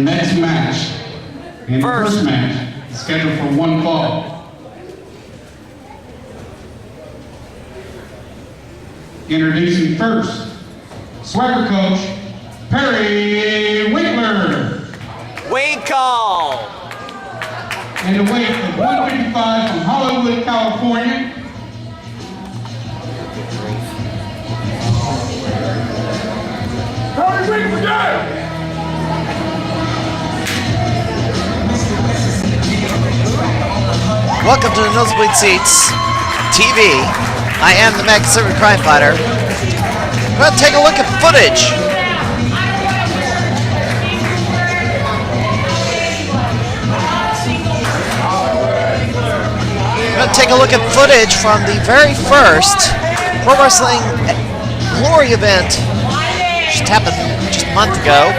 next match. And the first match is scheduled for one fall. Introducing first, swagger coach, Perry Winkle. Winkle! And the weight of 155 from Hollywood, California. Perry Winkle, yeah! Welcome to the Nosebleed Seats TV. I am the makeshift crime fighter. We're going to take a look at footage. We're going to take a look at footage from the very first Pro Wrestling Glory event. Just happened just a month ago.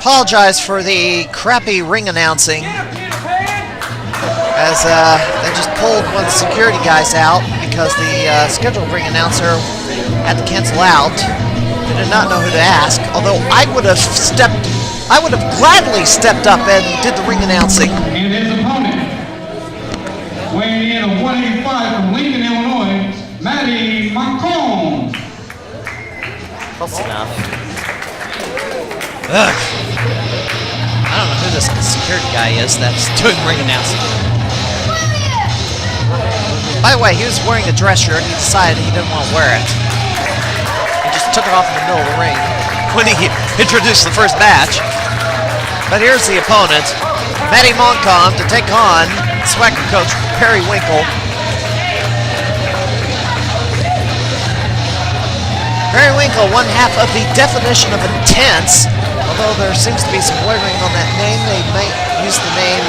Apologize for the crappy ring announcing, as they just pulled one of the security guys out because the scheduled ring announcer had to cancel out. They did not know who to ask, although I would have gladly stepped up and did the ring announcing. And his opponent, weighing in at 185 from Lincoln, Illinois, Matty Montcalm. Close enough. Ugh. I don't know who this security guy is that's doing ring announcing. By the way, he was wearing a dress shirt and he decided he didn't want to wear it. He just took it off in the middle of the ring when he introduced the first match. But here's the opponent, Matty Montcalm, to take on swagger coach Perry Winkle. Perry Winkle, one half of the definition of intense. Although there seems to be some wavering on that name, they might use the name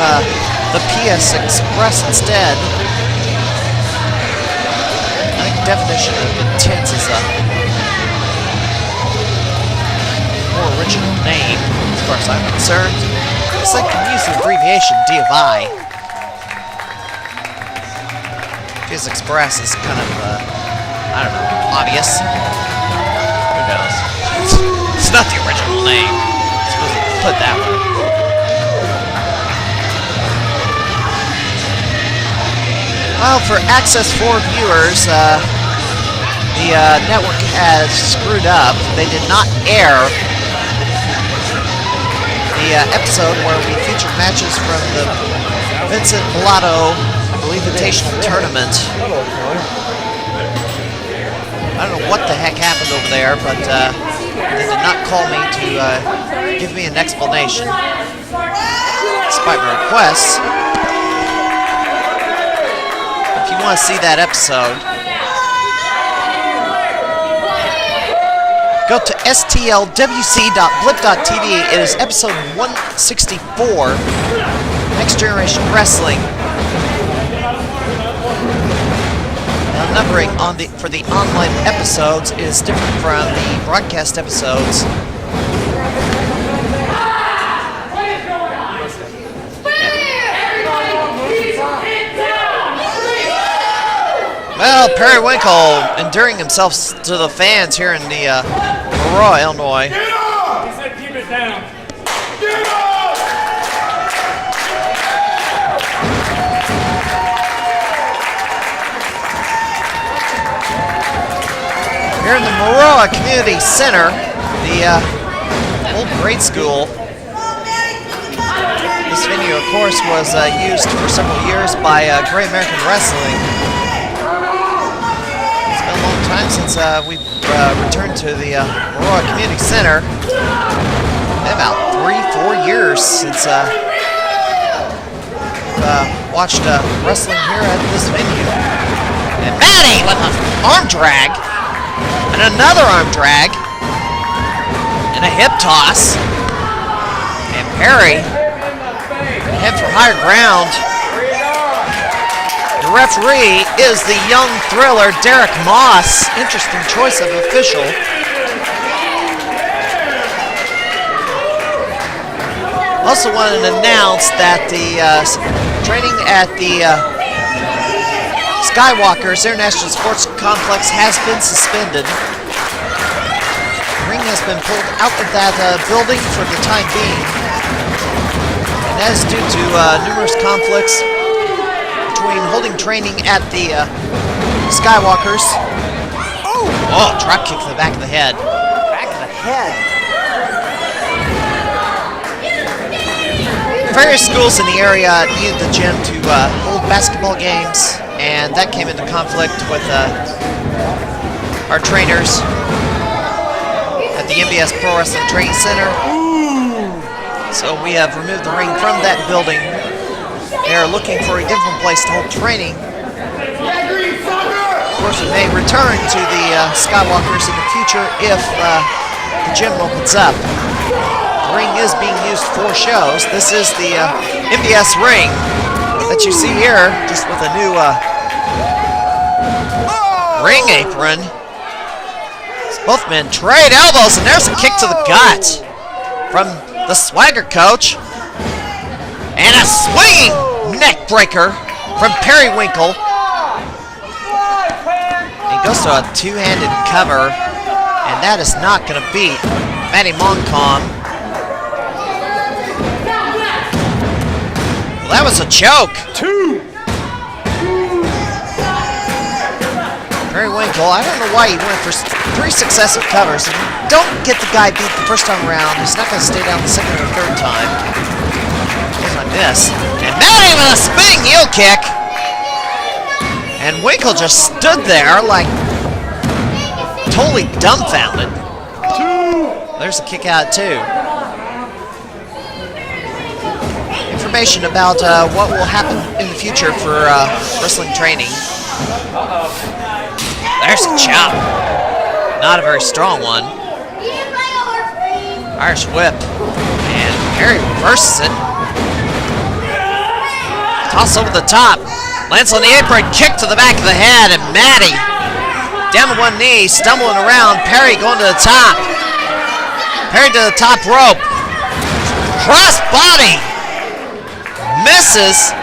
the PS Express instead. I think definition of intense is a more original name, as far as I'm concerned. It's like you can use the abbreviation D of I. PS Express is kind of, I don't know, obvious. Who knows? It's not the original name. Put that one. Well, for Access 4 viewers, the network has screwed up. They did not air the episode where we featured matches from the Vincent Mulatto, I believe, Invitational Tournament. I don't know what the heck happened over there, but they did not call me to give me an explanation, despite my requests. If you want to see that episode, go to stlwc.blip.tv. It is episode 164, Next Generation Wrestling. Now, numbering for the online episodes is different from the broadcast episodes. Well, Perry Winkle endearing himself to the fans here in the Maroa, Illinois. Get up! He said keep it down. Get up! Here in the Maroa Community Center, the old grade school. This venue, of course, was used for several years by Great American Wrestling. Time since we returned to the Maroa Community Center. About 3-4 years since watched wrestling here at this venue. And Matty with an arm drag, and another arm drag, and a hip toss. And Perry head for higher ground. The referee is the young thriller Derek Moss. Interesting choice of official. Also wanted to announce that the training at the Skywalkers International Sports Complex has been suspended. The ring has been pulled out of that building for the time being. And that is due to numerous conflicts between holding training at the Skywalkers. Oh, drop kick to the back of the head. Back of the head. Various schools in the area needed the gym to hold basketball games, and that came into conflict with our trainers at the NBS Pro Wrestling Training Center. So we have removed the ring from that building. They are looking for a different place to hold training. Of course, we may return to the Skywalkers in the future if the gym opens up. The ring is being used for shows. This is the NBS ring that you see here, just with a new ring apron. Both men trade elbows, and there's a kick to the gut from the Swagger coach. And a swinging neck breaker from Perry Winkle. He goes to a two-handed cover, and that is not going to beat Matty Montcalm. Well, that was a choke. Perry Winkle, I don't know why he went for 3 successive covers. If you don't get the guy beat the first time around, he's not going to stay down the second or third time. Here's my miss. And Matty with a spinning heel kick. And Winkle just stood there like totally dumbfounded. There's a kick out too. Information about what will happen in the future for wrestling training. There's a chop. Not a very strong one. Irish whip. And Perry reverses it. Toss over the top. Lands on the apron. Kick to the back of the head. And Matty down to one knee. Stumbling around. Perry going to the top. Perry to the top rope. Cross body. Misses.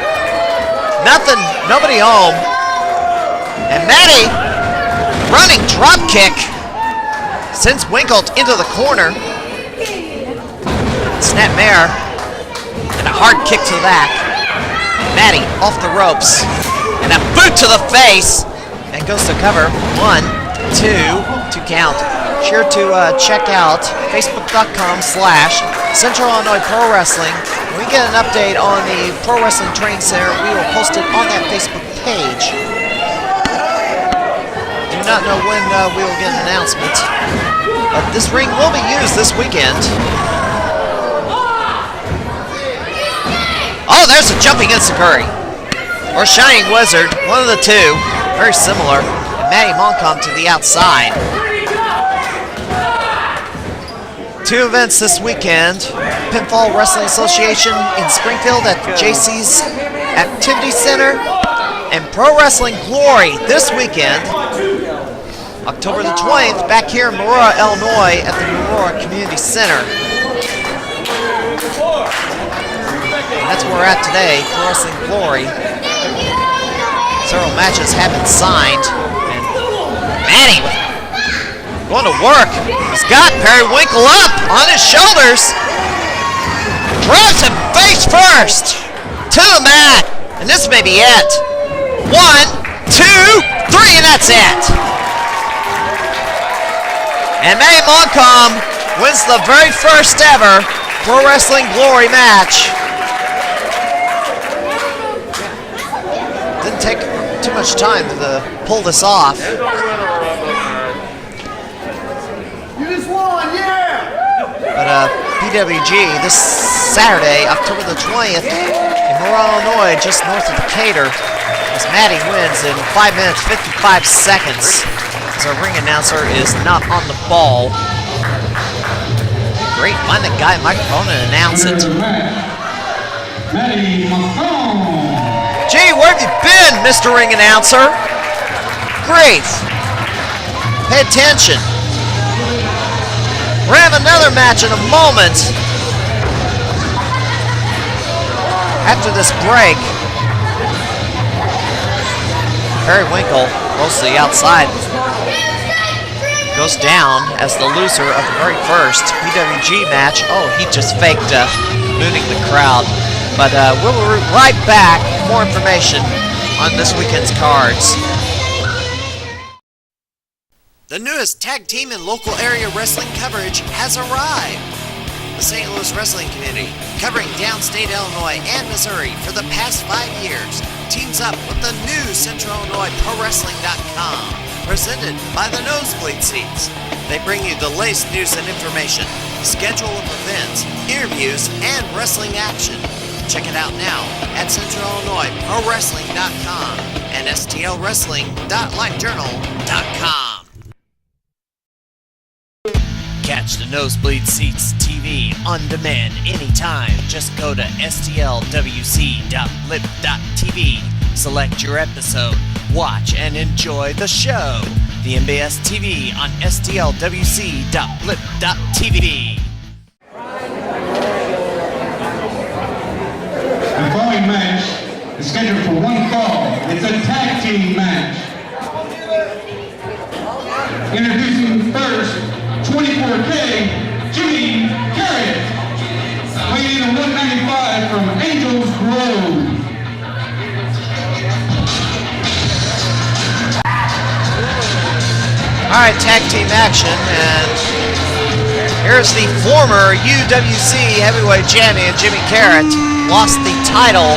Nothing. Nobody home. And Matty running drop kick. Sends Winkle into the corner. Snapmare. And a hard kick to the back. Matty off the ropes. And a boot to the face. And goes to cover. 1, 2 count. Sure to check out Facebook.com/Central Illinois Pro Wrestling. When we get an update on the Pro Wrestling Training Center, we will post it on that Facebook page. Do not know when we will get an announcement, but this ring will be used this weekend. Oh, there's a jumping enziguri, or Shining Wizard, one of the two, very similar. And Matty Montcalm to the outside. 2 events this weekend. Pinfall Wrestling Association in Springfield at JC's Activity Center, and Pro Wrestling Glory this weekend, October the 20th, back here in Maroa, Illinois at the Maroa Community Center. And that's where we're at today, Pro Wrestling Glory. Several matches have been signed, and Matty going to work. He's got Perry Winkle up on his shoulders. Drives him face first to the mat. And this may be it. 1, 2, 3, and that's it. And Matty Montcalm wins the very first ever Pro Wrestling Glory match. Didn't take too much time to pull this off. But PWG this Saturday, October the 20th, in Maroa, Illinois, just north of Decatur, as Matty wins in 5 minutes 55 seconds. As our ring announcer is not on the ball. Great, find the guy microphone and announce it. Matty Montcalm. Gee, where have you been, Mr. Ring Announcer? Great. Pay attention. We're having another match in a moment. After this break, Perry Winkle, mostly outside, goes down as the loser of the very first PWG match. Oh, he just faked mooning the crowd. But we'll be right back with more information on this weekend's cards. The newest tag team and local area wrestling coverage has arrived. The St. Louis wrestling community, covering downstate Illinois and Missouri for the past 5 years, teams up with the new Central Illinois Pro Wrestling.com, presented by the Nosebleed Seats. They bring you the latest news and information, schedule of events, interviews, and wrestling action. Check it out now at Central Illinois Pro Wrestling.com and stlwrestling.livejournal.com. Catch the Nosebleed Seats TV on demand anytime. Just go to stlwc.blip.tv, select your episode, watch and enjoy the show. The NBS TV on stlwc.blip.tv. The following match is scheduled for one fall. It's a tag team match. Introducing first, 24K, Jimmy Karryt, weighing in 195 from Angels Grove. Alright, tag team action, and here's the former UWC heavyweight champion, Jimmy Karryt, lost the title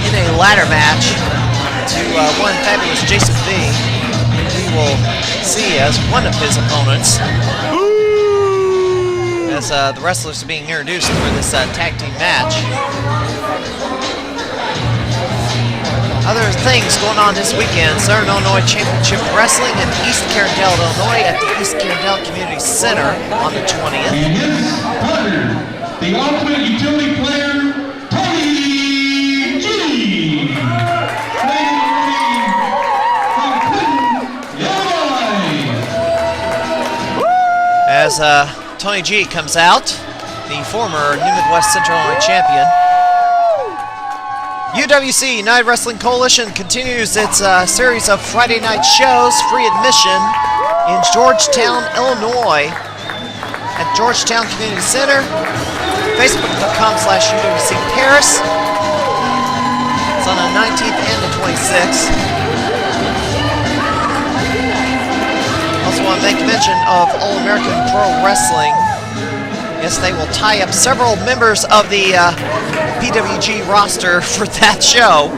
in a ladder match to one fabulous Jason B. We will see as one of his opponents as the wrestlers are being introduced for this tag team match. Other things going on this weekend: Southern Illinois Championship Wrestling in East Carrollton, Illinois at the East Carrollton Community Center on the 20th. And his partner, the ultimate utility player, Tony G. As Tony G comes out, the former New Midwest Central Illinois champion. UWC United Wrestling Coalition continues its series of Friday night shows, free admission, in Georgetown, Illinois, at Georgetown Community Center. Facebook.com/UWC Paris. It's on the 19th and the 26th. Also want to make mention of All American Pro Wrestling. Yes, they will tie up several members of the PWG roster for that show.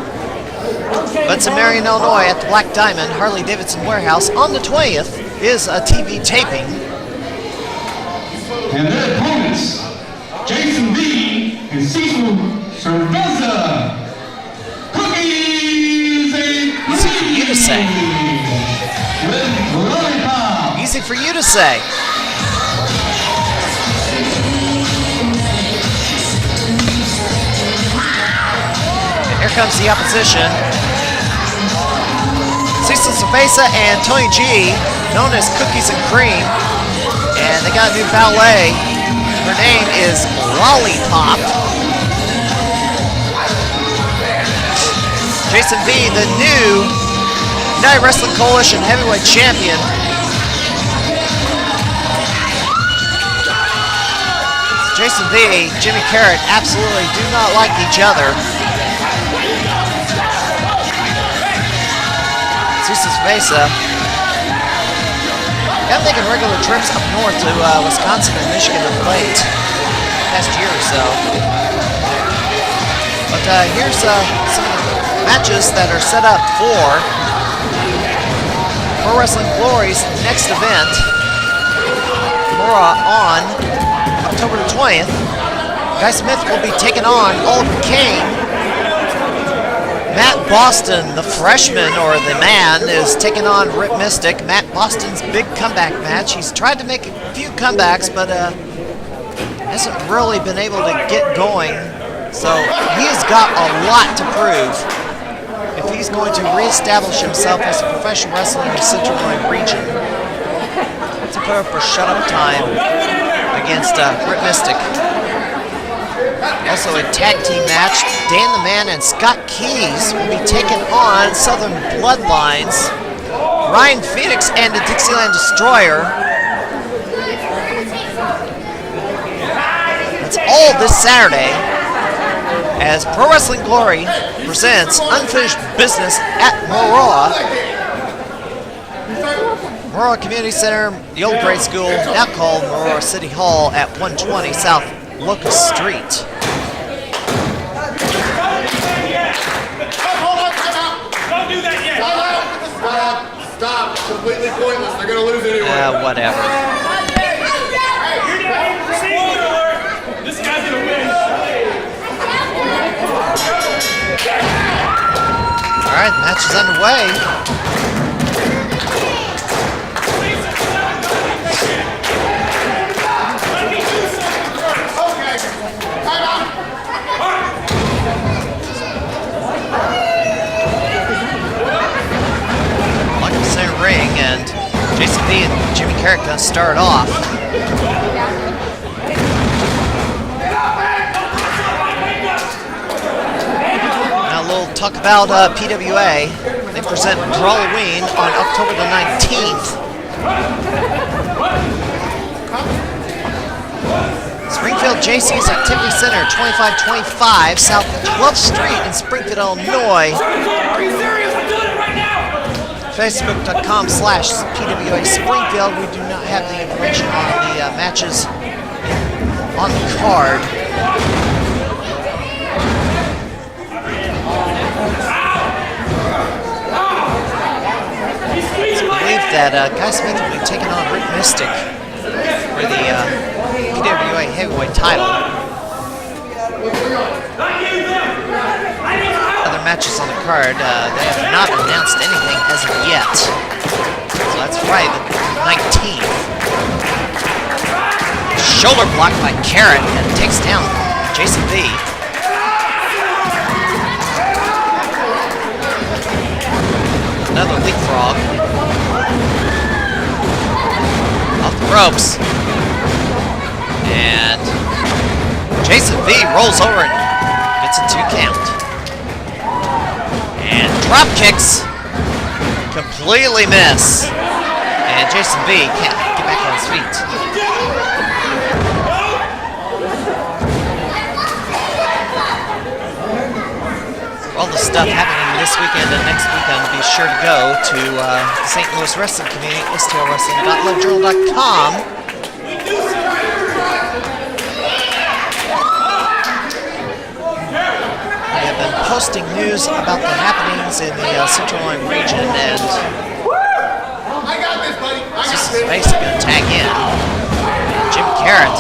But it's in Marion, Illinois at the Black Diamond Harley-Davidson Warehouse on the 20th is a TV taping. And their opponents, Jason B. and Cecil Cerveza. Cookies and Easy for you to say. With Lollipop. Easy for you to say. Here comes the opposition. Cecil Cerveza and Tony G, known as Cookies and Cream. And they got a new ballet. Her name is Lollipop. Jason B, the new United Wrestling Coalition heavyweight champion. Jason B, Jimmy Karryt absolutely do not like each other. Cecil Cerveza got making regular trips up north to Wisconsin and Michigan of late, past year or so. But here's some of the matches that are set up for Pro Wrestling Glory's next event, Maroa, on October the 20th. Guy Smith will be taking on Oliver Kane. Matt Boston, the freshman, or the man, is taking on Rip Mystic. Matt Boston's big comeback match. He's tried to make a few comebacks, but hasn't really been able to get going. So he's got a lot to prove if he's going to reestablish himself as a professional wrestler in the Central Illinois region. To put up for shut-up time against Rip Mystic. Also a tag team match, Dan the Man and Scott Keys will be taking on Southern Bloodlines, Ryan Phoenix and the Dixieland Destroyer. That's all this Saturday as Pro Wrestling Glory presents Unfinished Business at Maroa. Maroa Community Center, the old grade school, now called Maroa City Hall at 120 South Locust Street. Don't do that yet. Stop. Completely pointless. They're going to lose anyway. Whatever. Spoiler alert. This guy's going to win. All right, match is underway. Ring, and Jason B and Jimmy Karryt gonna start off. Now a little talk about PWA. They present Halloween on October the 19th. Springfield JC's Activity Center, 2525 South 12th Street in Springfield, Illinois. Are you serious? I'm doing it right now. Facebook.com/PWA Springfield. We do not have the information on the matches on the card. I believe that Guy Smith will be taking on Rick Mystic for the PWA Heavyweight title. Other matches on the card, they have not announced anything as of yet. So that's Friday the 19th. Shoulder block by Karryt and takes down Jason B. Another leapfrog. Off the ropes. And Jason B rolls over and gets a 2 count. And drop kicks completely miss. And Jason B can't get back on his feet. All the stuff happening this weekend and next weekend, be sure to go to the St. Louis Wrestling Community, stlwrestling.lovejournal.com. We have been posting news about the happenings in the Central Line region, and I got this, buddy. this is basically going to tag in. Jimmy Karryt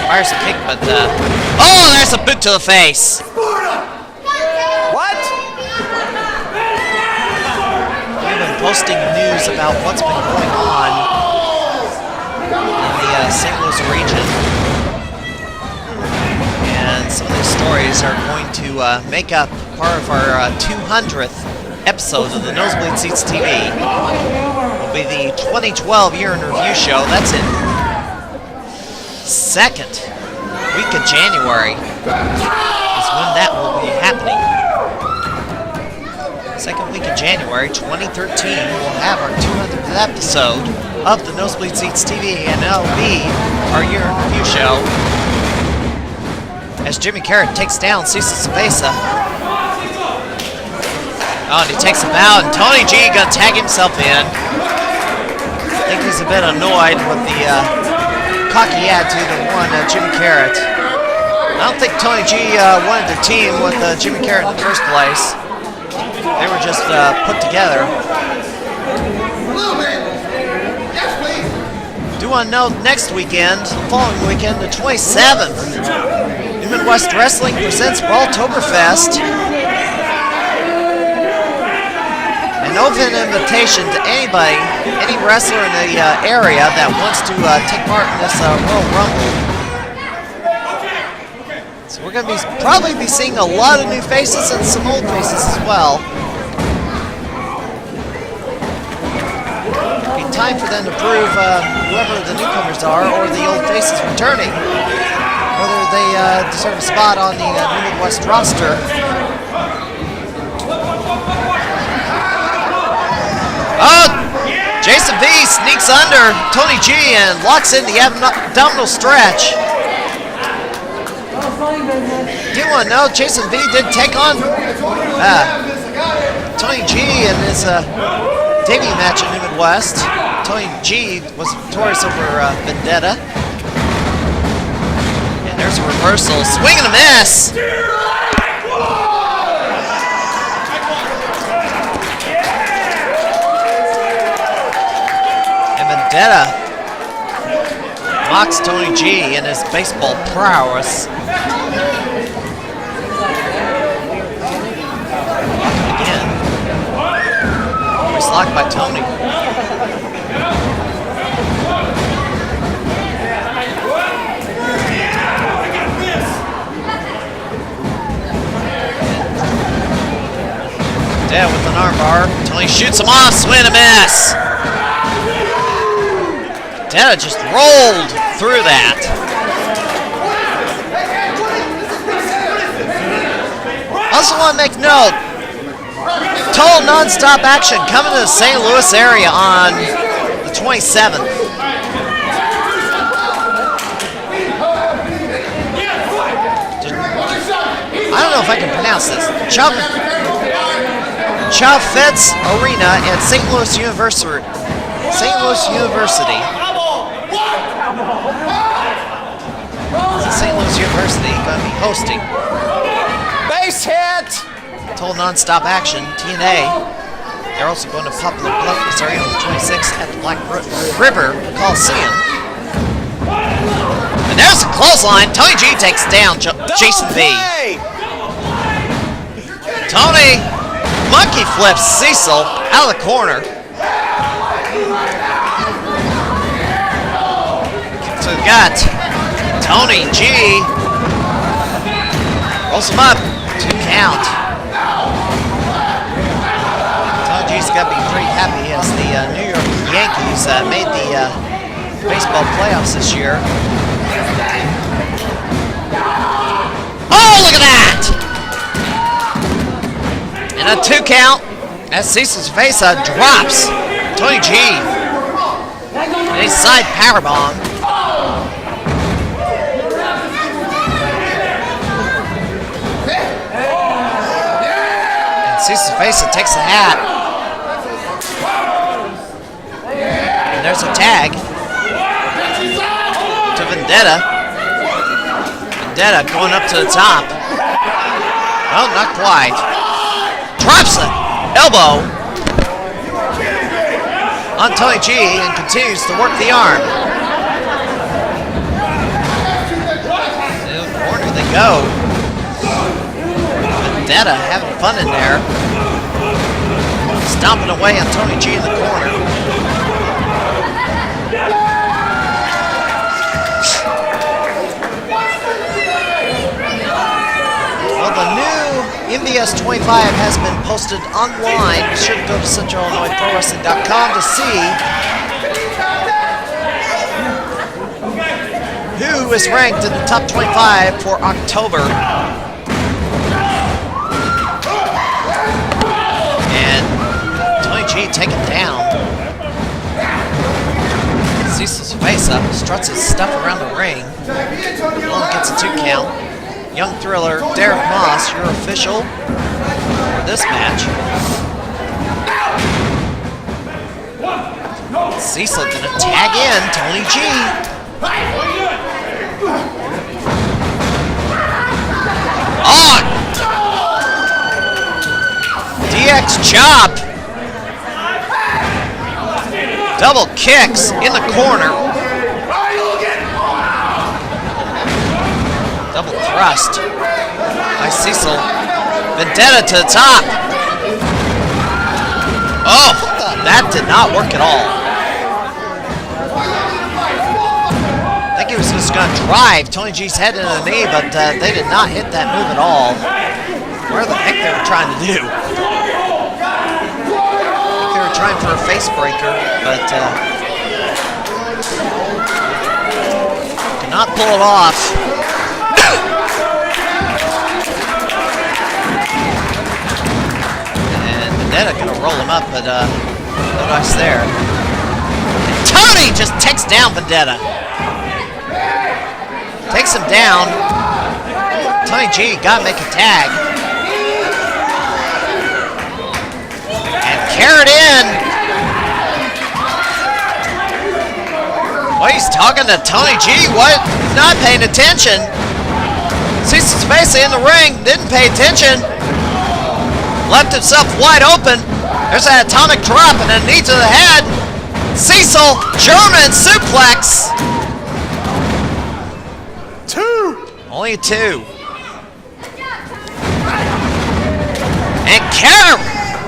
fires a kick, but oh, there's a boot to the face. Posting news about what's been going on in the St. Louis region, and some of these stories are going to make up part of our 200th episode of the Nosebleed Seats TV. Will be the 2012 Year in Review show. That's in second week of January is when that will be happening. Second week of January 2013, we'll have our 200th episode of the Nosebleed Seats TV, and it'll be our Year in Review show. As Jimmy Karryt takes down Cecil Sabesa. Oh, and he takes a bow, and Tony G gonna tag himself in. I think he's a bit annoyed with the cocky attitude of one Jimmy Karryt. I don't think Tony G wanted to team with Jimmy Karryt in the first place. They were just put together. Do want to know next weekend, the following weekend, the 27th, Newman West Wrestling presents Walltoberfest. An open invitation to anybody, any wrestler in the area that wants to take part in this Royal Rumble. So we're going to probably be seeing a lot of new faces and some old faces as well. It'll be time for them to prove whoever the newcomers are or the old faces returning, whether they deserve a spot on the New Midwest roster. Oh, Jason V sneaks under Tony G and locks in the abdominal stretch. Do you want to know, Jason V did take on Tony G in his debut match at New Midwest. Tony G was victorious over Vendetta. And there's a reversal. Swing and a miss! And Vendetta mocks Tony G in his baseball prowess. Again. He's locked by Tony. Dead with an armbar. Tony shoots him off. Swing and a miss. Detta just rolled through that. Also want to make note, total non-stop action coming to the St. Louis area on the 27th. I don't know if I can pronounce this. Chaufetz Arena at St. Louis University. St. Louis University going to be hosting. Base hit! Total non-stop action, TNA. They're also going to Poplar Bluff, Missouri on the 26th at the Black River Coliseum. And there's a clothesline. Tony G takes down Jason V. Tony monkey flips Cecil out of the corner. So we've got Tony G. Rolls him up. 2 count. Tony G's got to be pretty happy as the New York Yankees made the baseball playoffs this year. Oh, look at that! And a 2 count as Cecil's face drops Tony G. And a side powerbomb. Cecil's face and takes the hat. And there's a tag to Vendetta. Vendetta going up to the top. Well, not quite. Drops the elbow on Tony G and continues to work the arm. To the corner they go. Vendetta having fun in there. Stomping away on Tony G in the corner. Well, the new NBS 25 has been posted online. Be sure to go to CentralIllinoisProWrestling.com to see who is ranked in the top 25 for October. Taken down. Cecil's face up, struts his stuff around the ring. Long gets a 2 count. Young Thriller, Derek Moss, your official for this match. Cecil gonna tag in Tony G. On! DX chop! Double kicks in the corner. Double thrust by Cecil. Vendetta to the top. Oh, that did not work at all. I think he was just going to drive Tony G's head into the knee, but they did not hit that move at all. Where the heck they were trying to do? Trying for a face breaker, but cannot pull it off. Vendetta gonna roll him up, but no dice there. And Tony just takes down Vendetta. Takes him down. Tony G gotta make a tag. And Karryt in. Well, he's talking to Tony G. What? Not paying attention. Cecil's basically in the ring. Didn't pay attention. Left himself wide open. There's that atomic drop and a knee to the head. Cecil, German suplex. 2. Only 2. And Karryt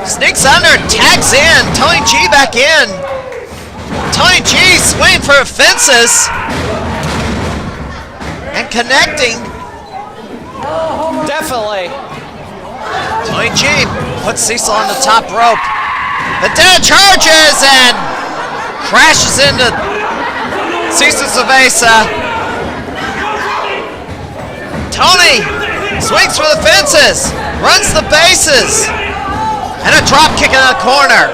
sneaks under, tags in. Tony G back in. Tony G swinging for fences and connecting. Definitely. Tony G puts Cecil on the top rope. Vendetta charges and crashes into Cecil Zavesa. Tony swings for the fences, runs the bases, and a drop kick in the corner.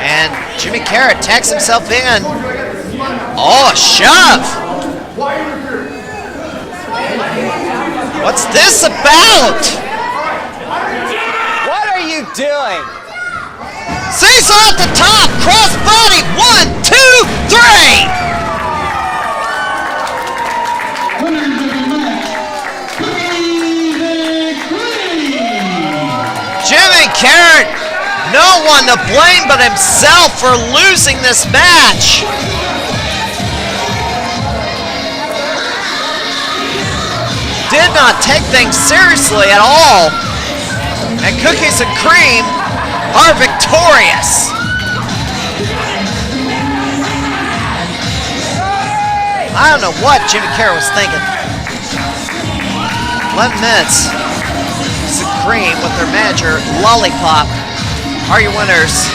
And Jimmy Karryt tags himself in. Oh, a shove! What's this about? What are you doing? Cecil at the top, cross body, 1, 2, 3! Winners of the match, Cookies and Cream. Jimmy Karryt, no one to blame but himself for losing this match. Did not take things seriously at all. And Cookies and Cream are victorious. I don't know what Jimmy Karryt was thinking. 11 minutes. Cookies and Cream with their manager, Lollipop, are your winners.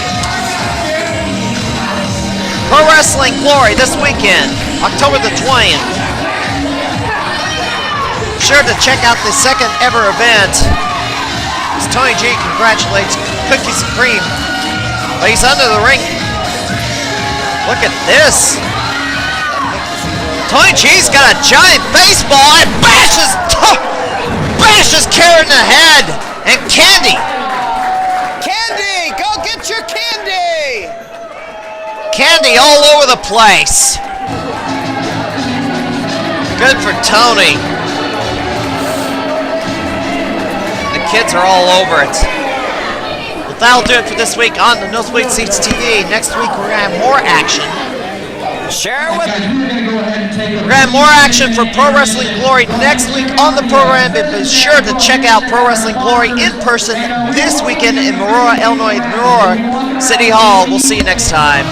Pro Wrestling Glory this weekend, October the 20th. Be sure to check out the second ever event. As Tony G congratulates Cookies and Cream. But he's under the ring. Look at this. Tony G's got a giant baseball and bashes Karryt in the head. And Candy. Candy! Go get your candy! Candy all over the place. Good for Tony. The kids are all over it. Well, that'll do it for this week on the Nosebleed Seats TV. Next week we're gonna have more action. Share with Guys, we're going to go ahead and take a We're gonna have more action for Pro Wrestling Glory next week on the program. But be sure to check out Pro Wrestling Glory in person this weekend in Maroa, Illinois, Maroa City Hall. We'll see you next time.